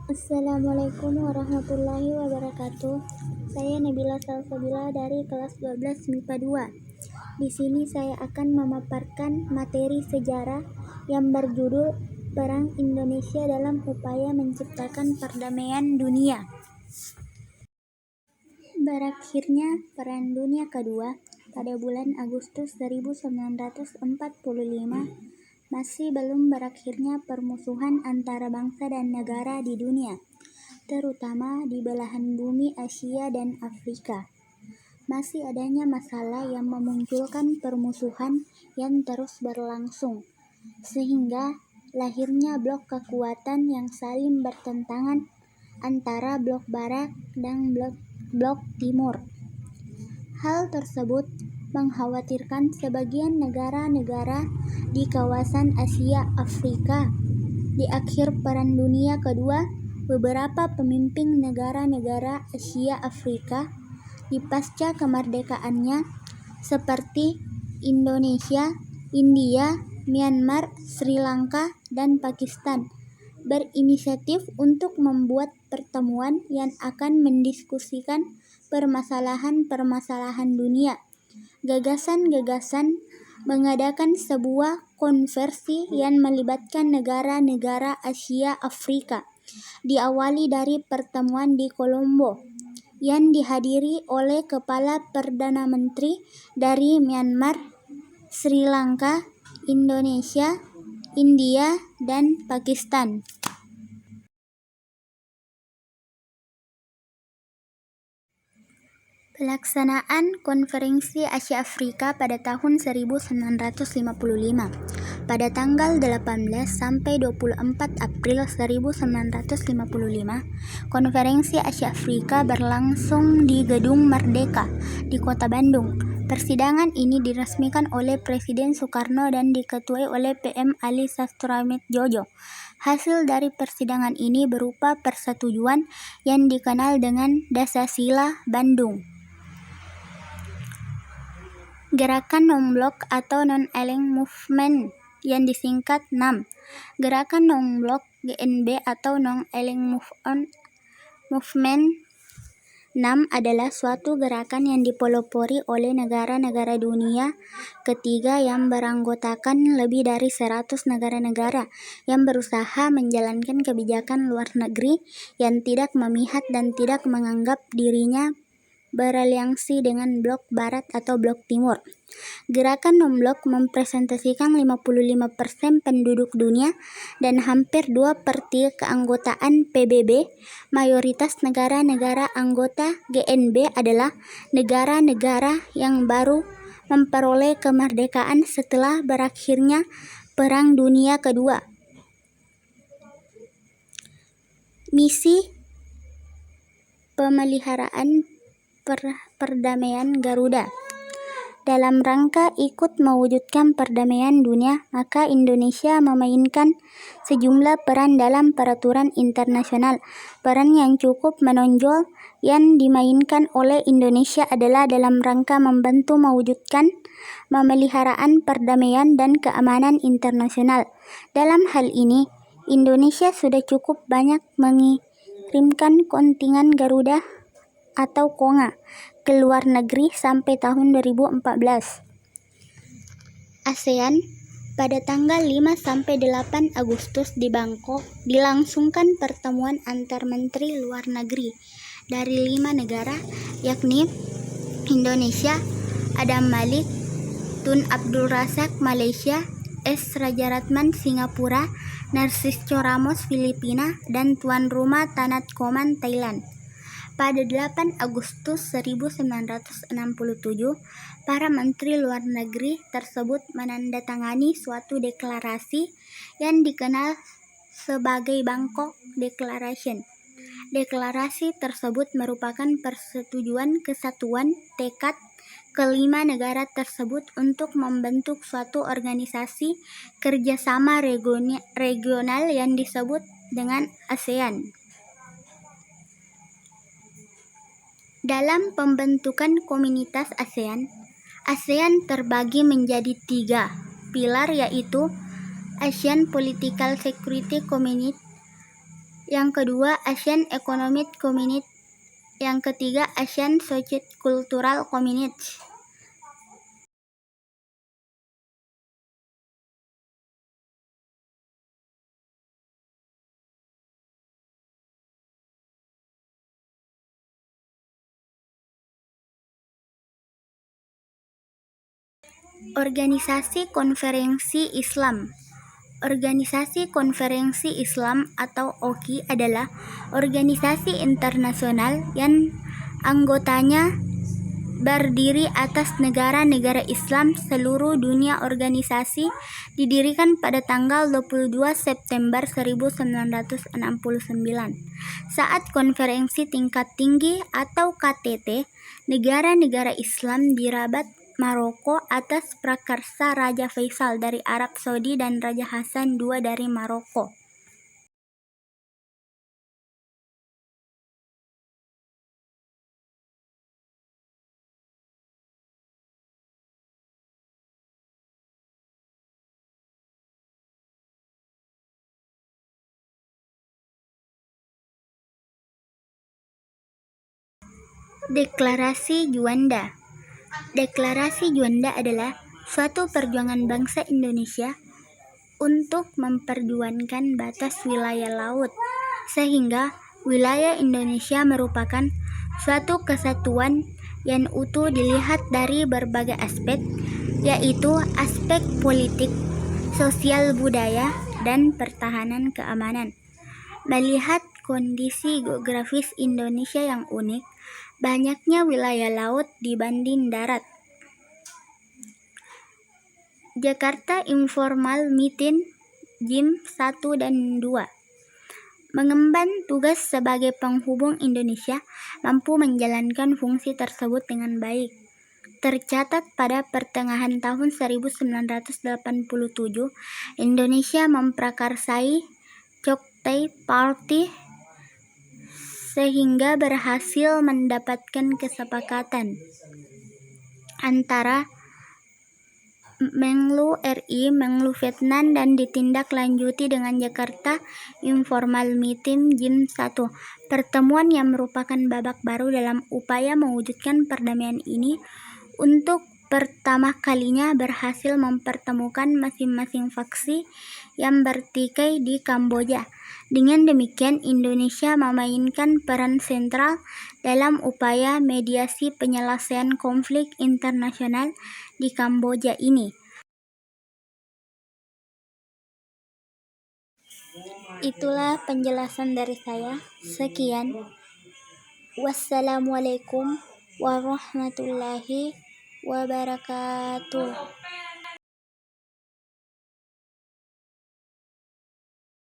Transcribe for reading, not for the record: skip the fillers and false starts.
Assalamualaikum warahmatullahi wabarakatuh. Saya Nabila Salsabila dari kelas 12 MIPA 2. Di sini saya akan memaparkan materi sejarah yang berjudul Perang Indonesia dalam Upaya Menciptakan Perdamaian Dunia. Berakhirnya Perang Dunia Kedua pada bulan Agustus 1945 masih belum berakhirnya permusuhan antara bangsa dan negara di dunia, terutama di belahan bumi Asia dan Afrika. Masih adanya masalah yang memunculkan permusuhan yang terus berlangsung, sehingga lahirnya blok kekuatan yang saling bertentangan antara blok Barat dan blok Timur. Hal tersebut mengkhawatirkan sebagian negara-negara di kawasan Asia Afrika. Di akhir Perang Dunia Kedua, beberapa pemimpin negara-negara Asia Afrika di pasca kemerdekaannya seperti Indonesia, India, Myanmar, Sri Lanka, dan Pakistan berinisiatif untuk membuat pertemuan yang akan mendiskusikan permasalahan-permasalahan dunia. Gagasan-gagasan mengadakan sebuah konferensi yang melibatkan negara-negara Asia Afrika diawali dari pertemuan di Kolombo yang dihadiri oleh Kepala Perdana Menteri dari Myanmar, Sri Lanka, Indonesia, India, dan Pakistan. Pelaksanaan Konferensi Asia Afrika pada tahun 1955 pada tanggal 18 sampai 24 April 1955, Konferensi Asia Afrika berlangsung di Gedung Merdeka di Kota Bandung. Persidangan ini diresmikan oleh Presiden Soekarno dan diketuai oleh PM Ali Sastronegdjojo. Hasil dari persidangan ini berupa persetujuan yang dikenal dengan Dasasila Bandung. Gerakan Non-Blok atau Non-Aligned Movement yang disingkat NAM. Gerakan Non-Blok GNB atau Non-Aligned Movement NAM adalah suatu gerakan yang dipelopori oleh negara-negara dunia ketiga yang beranggotakan lebih dari 100 negara-negara yang berusaha menjalankan kebijakan luar negeri yang tidak memihak dan tidak menganggap dirinya beraliansi dengan blok Barat atau blok Timur. Gerakan Non-Blok mempresentasikan 55% penduduk dunia dan hampir 2/3 keanggotaan PBB. Mayoritas negara-negara anggota GNB adalah negara-negara yang baru memperoleh kemerdekaan setelah berakhirnya Perang Dunia Kedua. Misi pemeliharaan perdamaian Garuda. Dalam rangka ikut mewujudkan perdamaian dunia, maka Indonesia memainkan sejumlah peran dalam peraturan internasional. Peran yang cukup menonjol yang dimainkan oleh Indonesia adalah dalam rangka membantu mewujudkan pemeliharaan perdamaian dan keamanan internasional. Dalam hal ini, Indonesia sudah cukup banyak mengirimkan kontingen Garuda atau KONGA ke luar negeri sampai tahun 2014. ASEAN pada tanggal 5 sampai 8 Agustus di Bangkok dilangsungkan pertemuan antar menteri luar negeri dari 5 negara, yakni Indonesia, Adam Malik, Tun Abdul Razak Malaysia, S. Rajaratnam Singapura, Narcisco Ramos Filipina, dan tuan rumah Tanat Koman Thailand. Pada 8 Agustus 1967, para menteri luar negeri tersebut menandatangani suatu deklarasi yang dikenal sebagai Bangkok Declaration. Deklarasi tersebut merupakan persetujuan kesatuan tekad kelima negara tersebut untuk membentuk suatu organisasi kerjasama regional yang disebut dengan ASEAN. Dalam pembentukan komunitas ASEAN, ASEAN terbagi menjadi 3 pilar, yaitu ASEAN Political Security Community, Yang kedua, Asian Economic Community. Yang ketiga, Asian Socio-Cultural Community. Organisasi Konferensi Islam. Organisasi Konferensi Islam atau OKI adalah organisasi internasional yang anggotanya berdiri atas negara-negara Islam seluruh dunia. Organisasi didirikan pada tanggal 22 September 1969 saat Konferensi Tingkat Tinggi atau KTT negara-negara Islam di Rabat, Maroko atas prakarsa Raja Faisal dari Arab Saudi dan Raja Hasan II dari Maroko. Deklarasi Juanda. Deklarasi Juanda adalah suatu perjuangan bangsa Indonesia untuk memperjuangkan batas wilayah laut, sehingga wilayah Indonesia merupakan suatu kesatuan yang utuh dilihat dari berbagai aspek, yaitu aspek politik, sosial, budaya, dan pertahanan keamanan. Melihat kondisi geografis Indonesia yang unik, banyaknya wilayah laut dibanding darat. Jakarta Informal Meeting JIM 1 dan 2 mengemban tugas sebagai penghubung Indonesia mampu menjalankan fungsi tersebut dengan baik. Tercatat pada pertengahan tahun 1987, Indonesia memprakarsai Cocktail Party sehingga berhasil mendapatkan kesepakatan antara Menlu RI, Menlu Vietnam dan ditindaklanjuti dengan Jakarta Informal Meeting JIM 1. Pertemuan yang merupakan babak baru dalam upaya mewujudkan perdamaian ini untuk pertama kalinya berhasil mempertemukan masing-masing faksi yang bertikai di Kamboja. Dengan demikian, Indonesia memainkan peran sentral dalam upaya mediasi penyelesaian konflik internasional di Kamboja ini. Itulah penjelasan dari saya. Sekian. Wassalamualaikum warahmatullahi wabarakatuh.